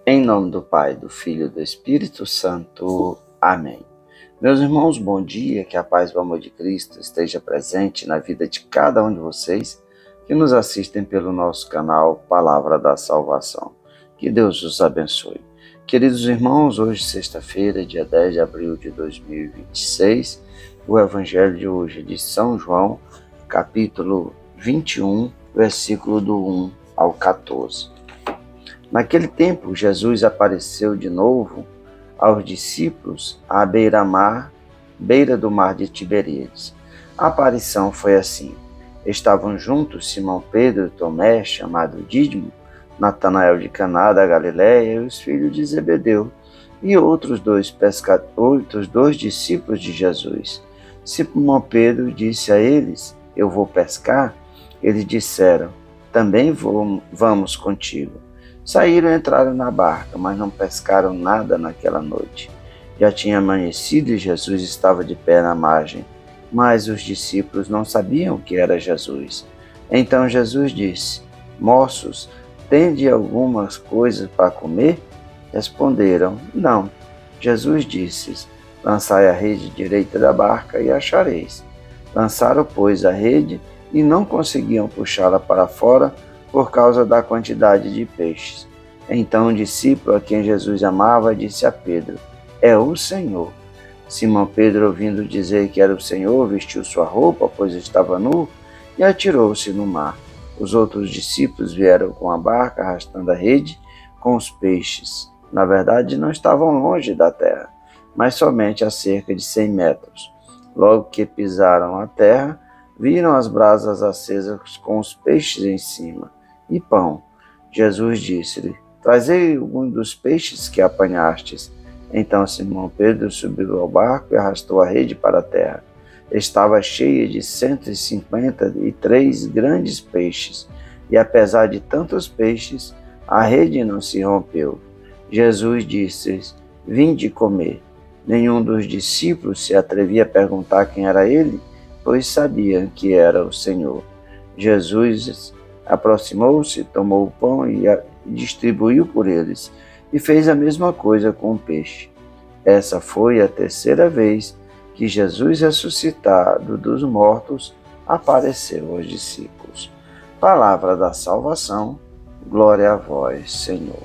Em nome do Pai, do Filho e do Espírito Santo. Amém. Meus irmãos, bom dia, que a paz e o amor de Cristo esteja presente na vida de cada um de vocês que nos assistem pelo nosso canal Palavra da Salvação. Que Deus os abençoe. Queridos irmãos, hoje sexta-feira, dia 10 de abril de 2026, o Evangelho de hoje é de São João, capítulo 21, versículo do 1 ao 14. Naquele tempo, Jesus apareceu de novo aos discípulos à beira do mar de Tiberíades. A aparição foi assim. Estavam juntos Simão Pedro, Tomé, chamado Dídimo, Natanael de Caná da Galiléia e os filhos de Zebedeu, e outros dois discípulos de Jesus. Simão Pedro disse a eles: Eu vou pescar? Eles disseram: Também vamos contigo. Saíram e entraram na barca, mas não pescaram nada naquela noite. Já tinha amanhecido e Jesus estava de pé na margem, mas os discípulos não sabiam que era Jesus. Então Jesus disse: Moços, tende algumas coisas para comer? Responderam: Não. Jesus disse: Lançai a rede direita da barca e achareis. Lançaram, pois, a rede e não conseguiam puxá-la para fora por causa da quantidade de peixes. Então o discípulo a quem Jesus amava disse a Pedro: É o Senhor. Simão Pedro, ouvindo dizer que era o Senhor, vestiu sua roupa, pois estava nu, e atirou-se no mar. Os outros discípulos vieram com a barca, arrastando a rede com os peixes. Na verdade, não estavam longe da terra, mas somente a cerca de 100 metros. Logo que pisaram a terra, viram as brasas acesas com os peixes em cima e pão. Jesus disse-lhe: Trazei algum dos peixes que apanhastes. Então Simão Pedro subiu ao barco e arrastou a rede para a terra. Estava cheia de 153 grandes peixes, e apesar de tantos peixes, a rede não se rompeu. Jesus disse: Vinde comer. Nenhum dos discípulos se atrevia a perguntar quem era ele, pois sabiam que era o Senhor. Jesus aproximou-se, tomou o pão e distribuiu por eles, e fez a mesma coisa com o peixe. Essa foi a terceira vez que Jesus, ressuscitado dos mortos, apareceu aos discípulos. Palavra da salvação, glória a vós, Senhor.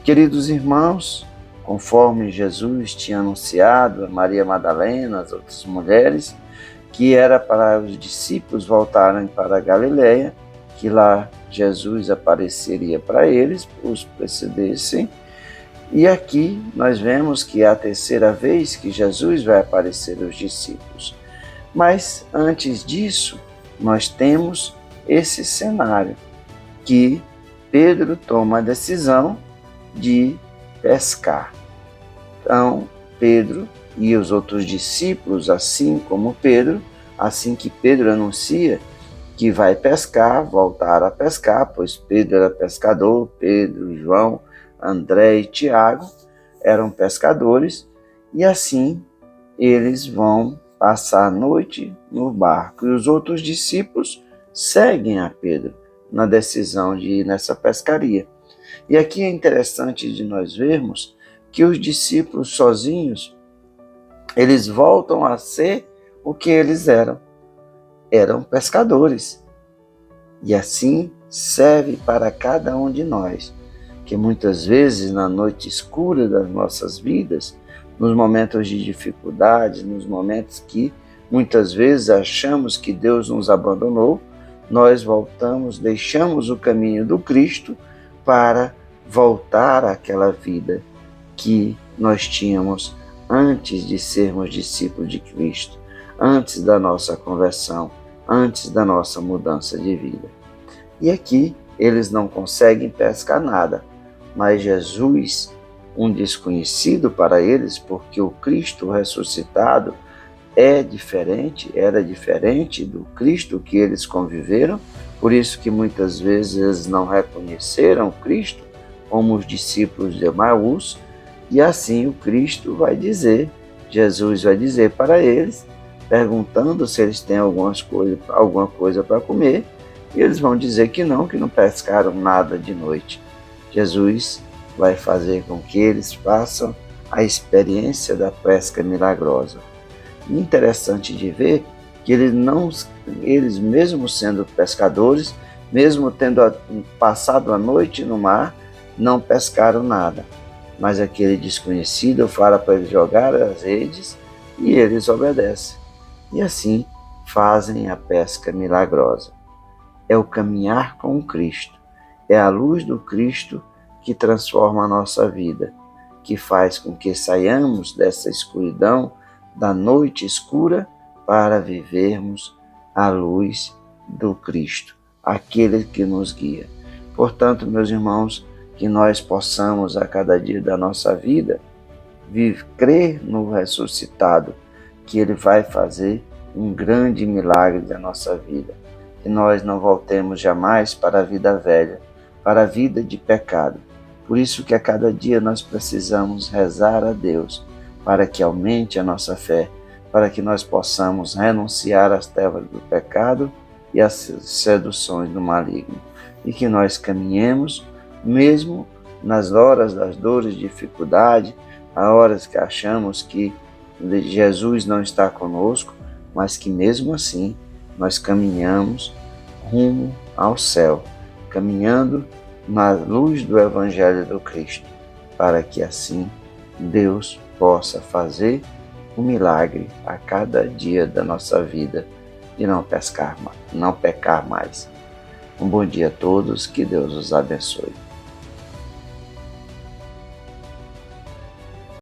Queridos irmãos, conforme Jesus tinha anunciado a Maria Madalena, as outras mulheres, que era para os discípulos voltarem para a Galiléia, que lá Jesus apareceria para eles, os precedessem. E aqui nós vemos que é a terceira vez que Jesus vai aparecer aos discípulos. Mas antes disso, nós temos esse cenário, que Pedro toma a decisão de pescar. Então, Pedro e os outros discípulos, assim como Pedro, assim que Pedro anuncia que vai pescar, voltaram a pescar, pois Pedro era pescador, Pedro, João, André e Tiago eram pescadores, e assim eles vão passar a noite no barco. E os outros discípulos seguem a Pedro na decisão de ir nessa pescaria. E aqui é interessante de nós vermos que os discípulos sozinhos, eles voltam a ser o que eles eram pescadores. E assim serve para cada um de nós, que muitas vezes na noite escura das nossas vidas, nos momentos de dificuldade, nos momentos que muitas vezes achamos que Deus nos abandonou, nós voltamos, deixamos o caminho do Cristo para voltar àquela vida que nós tínhamos antes de sermos discípulos de Cristo, antes da nossa conversão, antes da nossa mudança de vida. E aqui eles não conseguem pescar nada, mas Jesus, um desconhecido para eles, porque o Cristo ressuscitado era diferente do Cristo que eles conviveram, por isso que muitas vezes eles não reconheceram Cristo como os discípulos de Emaús, e assim o Cristo vai dizer, Jesus vai dizer para eles, perguntando se eles têm alguma coisa para comer, e eles vão dizer que não pescaram nada de noite. Jesus vai fazer com que eles façam a experiência da pesca milagrosa. E interessante de ver que eles mesmo sendo pescadores, mesmo tendo passado a noite no mar, não pescaram nada. Mas aquele desconhecido fala para eles jogar as redes e eles obedecem. E assim fazem a pesca milagrosa. É o caminhar com o Cristo. É a luz do Cristo que transforma a nossa vida, que faz com que saiamos dessa escuridão, da noite escura, para vivermos a luz do Cristo, aquele que nos guia. Portanto, meus irmãos, que nós possamos a cada dia da nossa vida crer no ressuscitado, que Ele vai fazer um grande milagre da nossa vida. Que nós não voltemos jamais para a vida velha, para a vida de pecado. Por isso que a cada dia nós precisamos rezar a Deus, para que aumente a nossa fé, para que nós possamos renunciar às trevas do pecado e às seduções do maligno. E que nós caminhemos, mesmo nas horas das dores, dificuldade, as horas que achamos que Jesus não está conosco, mas que mesmo assim nós caminhamos rumo ao céu, caminhando na luz do Evangelho do Cristo, para que assim Deus possa fazer um milagre a cada dia da nossa vida e não pecar mais. Um bom dia a todos, que Deus os abençoe.